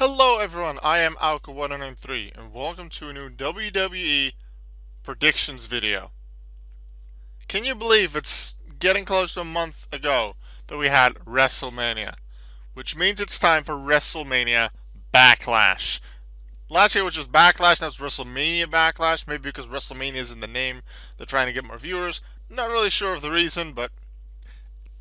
Hello everyone, I am Alka1993 and welcome to a new WWE predictions video. Can you believe it's getting close to a month ago that we had WrestleMania, which means it's time for WrestleMania Backlash. Last year was just Backlash, now it's WrestleMania Backlash, maybe because WrestleMania is in the name, they're trying to get more viewers. Not really sure of the reason, but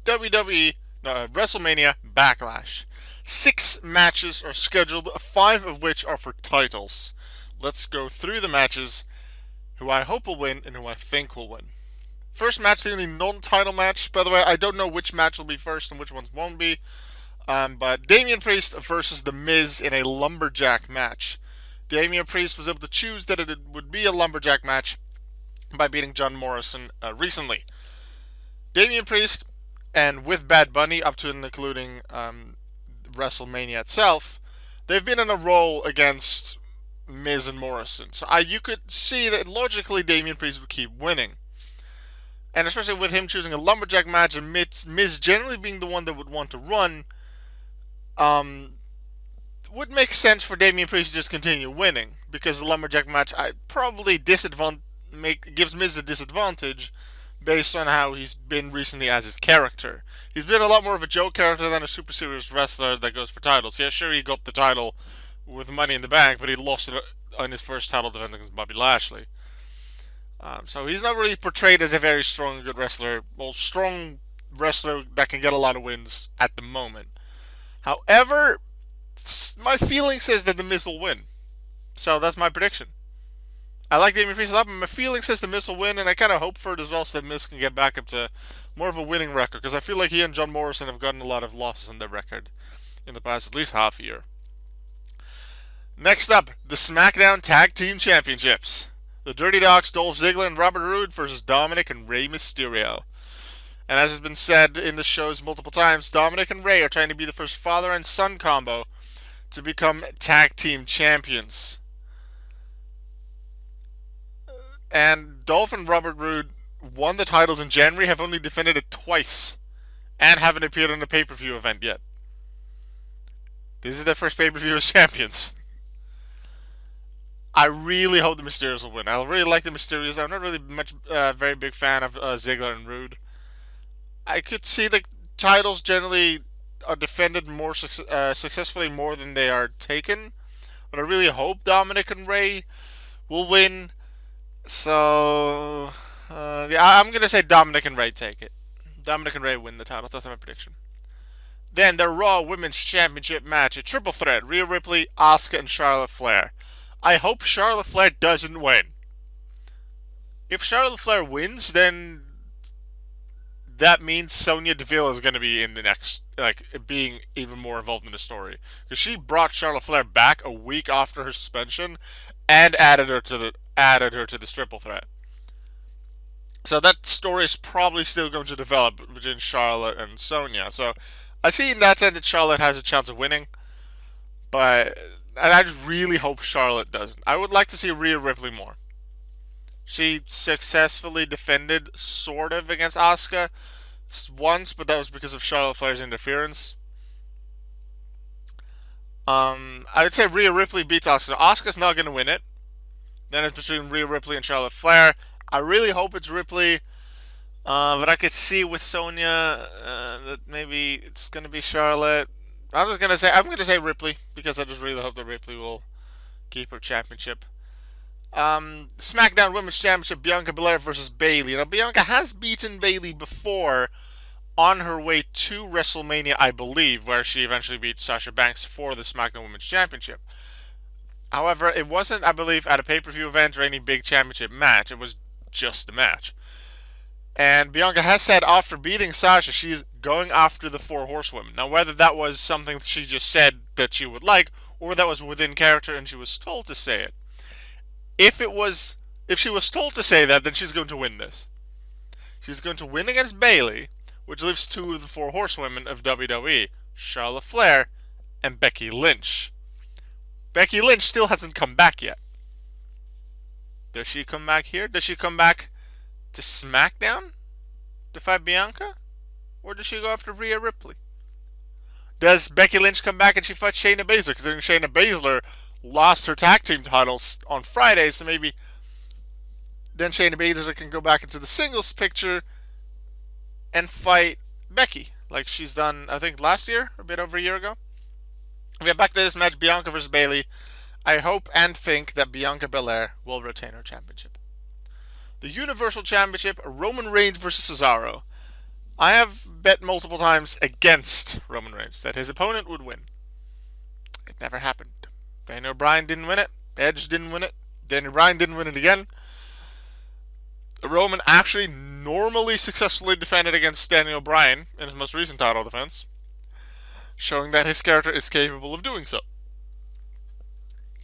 WrestleMania Backlash. 6 matches are scheduled, 5 of which are for titles. Let's go through the matches, who I hope will win and who I think will win. First match, the only non-title match. By the way, I don't know which match will be first and which ones won't be. But Damian Priest versus The Miz in a lumberjack match. Damian Priest was able to choose that it would be a lumberjack match by beating John Morrison recently. Damian Priest, and with Bad Bunny up to and including WrestleMania itself, they've been in a roll against Miz and Morrison. So you could see that logically Damian Priest would keep winning. And especially with him choosing a lumberjack match and Miz generally being the one that would want to run, would make sense for Damian Priest to just continue winning, because the lumberjack match probably gives Miz the disadvantage based on how he's been recently as his character. He's been a lot more of a joke character than a super serious wrestler that goes for titles. Yeah, sure, he got the title with Money in the Bank, but he lost it on his first title defense against Bobby Lashley. So he's not really portrayed as a very strong, good wrestler. Well, strong wrestler that can get a lot of wins at the moment. However, my feeling says that The Miz will win. So that's my prediction. I like Damian Priest a lot, but my feeling says The Miz will win, and I kind of hope for it as well so that Miz can get back up to more of a winning record, because I feel like he and John Morrison have gotten a lot of losses in their record in the past at least half a year. Next up, the SmackDown Tag Team Championships. The Dirty Dogs, Dolph Ziggler and Robert Roode versus Dominik and Rey Mysterio. And as has been said in the shows multiple times, Dominik and Rey are trying to be the first father and son combo to become tag team champions. And Dolph and Robert Roode won the titles in January, have only defended it twice, and haven't appeared in a pay-per-view event yet. This is their first pay-per-view as champions. I really hope the Mysterios will win. I really like the Mysterios. I'm not really very big fan of Ziggler and Roode. I could see the titles generally are defended more successfully more than they are taken, but I really hope Dominik and Rey will win. So, yeah, I'm going to say Dominik and Rey take it. Dominik and Rey win the titles. That's my prediction. Then the Raw Women's Championship match, a triple threat: Rhea Ripley, Asuka, and Charlotte Flair. I hope Charlotte Flair doesn't win. If Charlotte Flair wins, then that means Sonya Deville is going to be in the next, being even more involved in the story. Because she brought Charlotte Flair back a week after her suspension and added her to the triple threat. So that story is probably still going to develop between Charlotte and Sonya. So I see in that sense that Charlotte has a chance of winning, and I just really hope Charlotte doesn't. I would like to see Rhea Ripley more. She successfully defended, sort of, against Asuka once, but that was because of Charlotte Flair's interference. I would say Rhea Ripley beats Asuka. Asuka's not going to win it. Then it's between Rhea Ripley and Charlotte Flair. I really hope it's Ripley, but I could see with Sonya that maybe it's going to be Charlotte. I'm going to say Ripley, because I just really hope that Ripley will keep her championship. SmackDown Women's Championship, Bianca Belair versus Bayley. Now, Bianca has beaten Bayley before on her way to WrestleMania, I believe, where she eventually beat Sasha Banks for the SmackDown Women's Championship. However, it wasn't, I believe, at a pay-per-view event or any big championship match. It was just a match. And Bianca has said after beating Sasha, she is going after the 4 horsewomen. Now, whether that was something she just said that she would like, or that was within character and she was told to say it. If she was told to say that, then she's going to win this. She's going to win against Bayley, which leaves 2 of the 4 horsewomen of WWE, Charlotte Flair and Becky Lynch. Becky Lynch still hasn't come back yet. Does she come back here? Does she come back to SmackDown to fight Bianca? Or does she go after Rhea Ripley? Does Becky Lynch come back and she fights Shayna Baszler? Considering Shayna Baszler lost her tag team titles on Friday, so maybe then Shayna Baszler can go back into the singles picture and fight Becky, like she's done, I think, last year, a bit over a year ago. We get back to this match, Bianca versus Bayley. I hope and think that Bianca Belair will retain her championship. The Universal Championship, Roman Reigns versus Cesaro. I have bet multiple times against Roman Reigns that his opponent would win. It never happened. Daniel Bryan didn't win it. Edge didn't win it. Daniel Bryan didn't win it again. Roman actually normally successfully defended against Daniel Bryan in his most recent title defense, showing that his character is capable of doing so.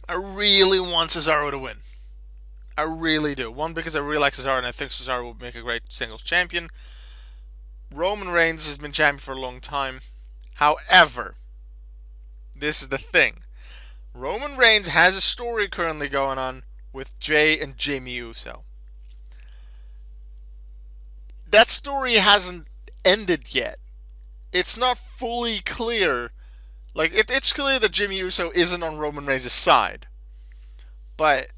I really want Cesaro to win. I really do. One, because I really like Cesaro and I think Cesaro will make a great singles champion. Roman Reigns has been champion for a long time. However, this is the thing. Roman Reigns has a story currently going on with Jay and Jimmy Uso. That story hasn't ended yet. It's not fully clear. Like, it's clear that Jimmy Uso isn't on Roman Reigns' side. But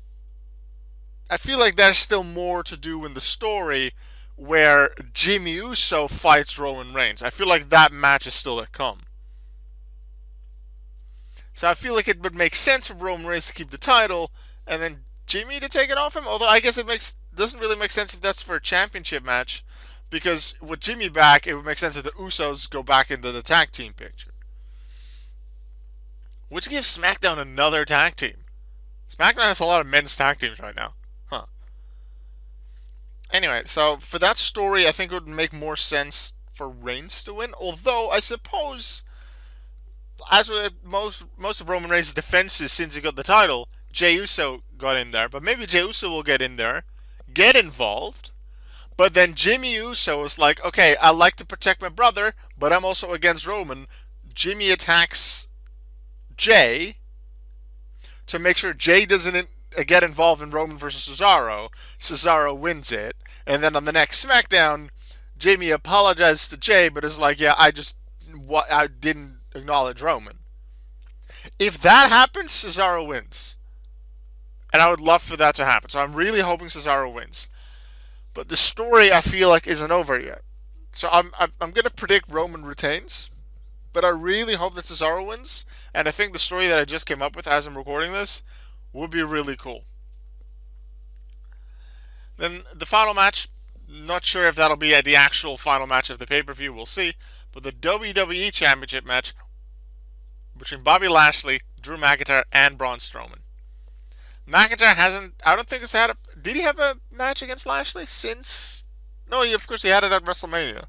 I feel like there's still more to do in the story where Jimmy Uso fights Roman Reigns. I feel like that match is still to come. So I feel like it would make sense for Roman Reigns to keep the title and then Jimmy to take it off him. Although I guess it doesn't really make sense if that's for a championship match. Because with Jimmy back, it would make sense that the Usos go back into the tag team picture. Which gives SmackDown another tag team. SmackDown has a lot of men's tag teams right now. Huh. Anyway, so for that story, I think it would make more sense for Reigns to win. Although, I suppose, as with most of Roman Reigns' defenses since he got the title, Jey Uso got in there. But maybe Jey Uso will get in there, get involved. But then Jimmy Uso is like, okay, I like to protect my brother, but I'm also against Roman. Jimmy attacks Jay to make sure Jay doesn't get involved in Roman versus Cesaro. Cesaro wins it. And then on the next SmackDown, Jimmy apologizes to Jay, but is like, yeah, I didn't acknowledge Roman. If that happens, Cesaro wins. And I would love for that to happen. So I'm really hoping Cesaro wins. But the story, I feel like, isn't over yet. So I'm going to predict Roman retains. But I really hope that Cesaro wins. And I think the story that I just came up with as I'm recording this would be really cool. Then the final match. Not sure if that'll be the actual final match of the pay-per-view. We'll see. But the WWE Championship match between Bobby Lashley, Drew McIntyre, and Braun Strowman. McIntyre hasn't, I don't think he's had did he have a match against Lashley since? No, of course he had it at WrestleMania.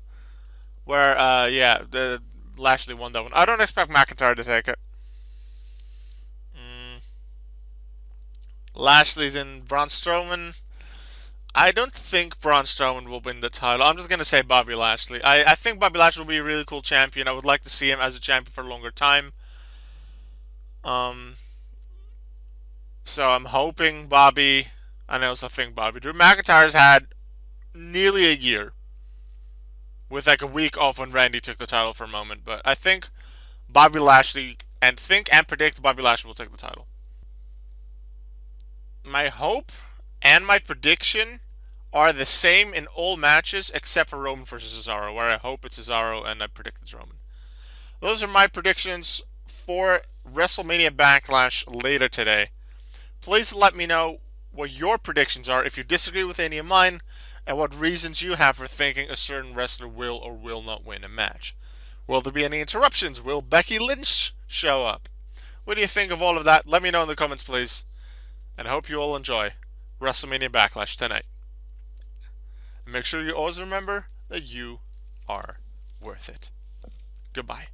Where, the Lashley won that one. I don't expect McIntyre to take it. Lashley's in. Braun Strowman. I don't think Braun Strowman will win the title. I'm just going to say Bobby Lashley. I think Bobby Lashley will be a really cool champion. I would like to see him as a champion for a longer time. So I'm hoping Bobby, and I also think Bobby. Drew McIntyre's had nearly a year, with like a week off when Randy took the title for a moment. But I think Bobby Lashley, and predict Bobby Lashley will take the title. My hope and my prediction are the same in all matches except for Roman versus Cesaro, where I hope it's Cesaro and I predict it's Roman. Those are my predictions for WrestleMania Backlash later today. Please let me know what your predictions are if you disagree with any of mine, and what reasons you have for thinking a certain wrestler will or will not win a match. Will there be any interruptions? Will Becky Lynch show up? What do you think of all of that? Let me know in the comments, please. And I hope you all enjoy WrestleMania Backlash tonight. And make sure you always remember that you are worth it. Goodbye.